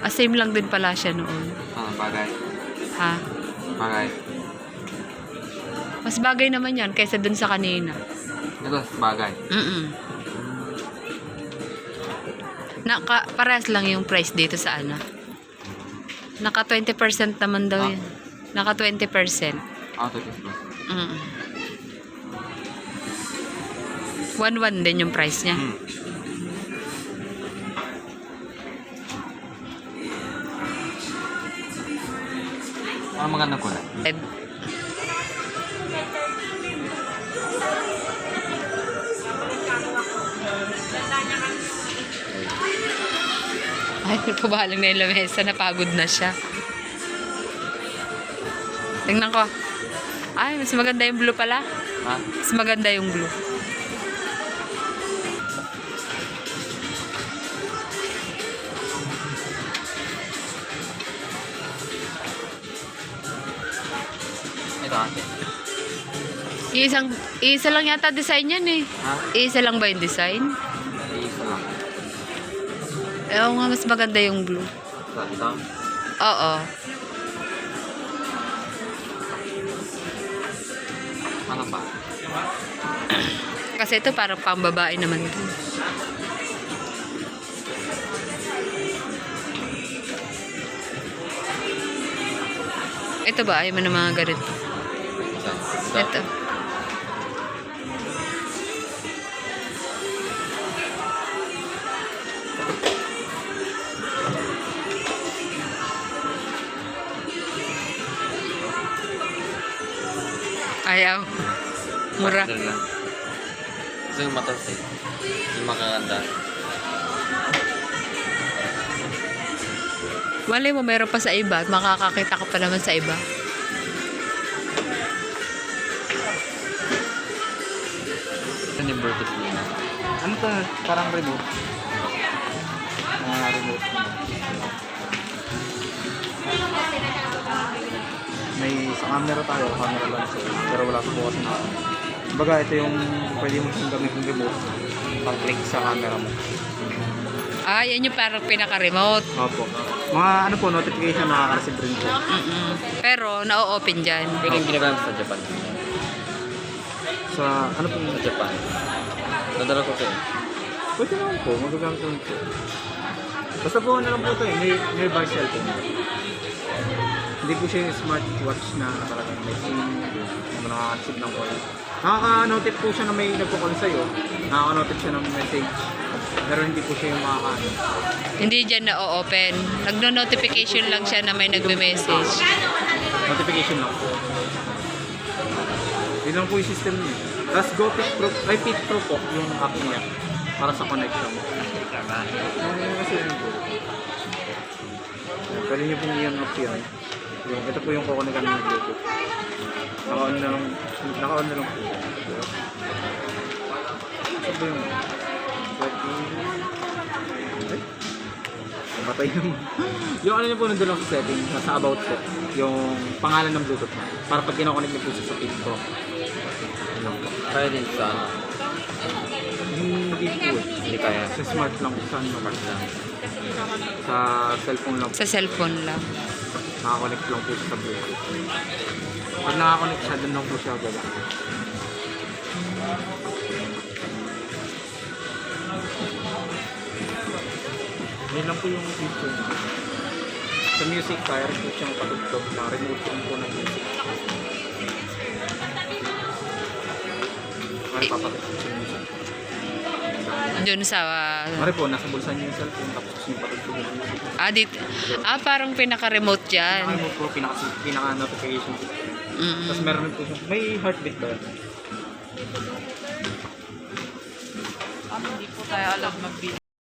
Same lang din pala siya noon. Bagay. Ha? Bagay. Mas bagay naman yan kaysa dun sa kanina. Ito, bagay. Parehas lang yung price dito sa ano. Naka 20% naman daw yun. Naka 20%. Ito is 1-1 din yung price niya. Ano magandang kulay? Red. Ay, pabahalang na yung lamesa. Napagod na siya. Tingnan ko. Ay, mas maganda yung blue pala. Ha? Mas maganda yung blue. Ito ate. Isa lang yata design yan eh. Ha? Isa lang ba yung design? Isa lang. Oo nga, mas maganda yung blue. Ito? Oo. Ano pa? Kasi ito parang pambabae naman to. Ito ba? Ayaw mo ng mga ganito. Ito. Ayaw. Mura. Gusto yung matas eh. Yung makakanda. Malay mo, meron pa sa iba at makakakita ka pa naman sa iba. Ano yung Bluetooth yun? Ano to? Parang remote. Remote. May sa camera tayo, camera lang siya. Pero wala pa bukas na. Kumbaga, ito yung pwede mo siyang gamitin remote. Pag-click sa camera mo. Ah, yan yung parang pinaka-remote. Opo. Mga ano po, notification nakaka-receive rin po. Pero, na-open dyan. Pero yung ginagamit sa Japan. Sa ano po? Sa Japan. Nadala ko ito eh. Pwede naman po, magagamit naman po. Basta po ano lang po ito eh, nearby cellphone. Hindi po siya yung smartwatch na talagang may SIM, na nakaka-receive ng call. Nakaka-notif po siya na may nagpo-call sa'yo, nakaka-notif siya ng message, pero hindi po siya yung makaka-ano. Hindi dyan na-open. Nagno-notification lang siya na may nagme-message. Notification lang po. Yun lang po yung system niya. Tapos GoPit Pro, ay Fit Pro po yung app niya para sa connection. Kasi yun po. Pwede niyo pong i-on off yan. Ito po yung kukunin ng Bluetooth. Naka-on na lang po. Ito po yung ay, namatay naman. Yung ano niyo po nandun lang sa setting, nasa about po. Yung pangalan ng Bluetooth na. Para pag kinokonek niyo po sa Fit Pro. Kaya din sa ano? Hindi po eh. Hindi kaya. Sa smart lang, sa ano lang. Sa cellphone lang. Sa cellphone lang. Nakakonect lang po siya sa Bluetooth. Pag nakakonect siya, doon lang po siya baba. Yun lang po yung feature niya. Sa music, kaya rin po siyang patugtog na remote po ng music. Kaya papatugtog sa music. Doon sa... Mari po, nasa bulsa niyo yung cellphone tapos gusto niyo patugtog ng music. dito. Parang pinaka-remote dyan. Pinaka-remote po, pinaka-notification. Tapos meron rin po siya. May heartbeat ba yan? Hindi po tayo alam mag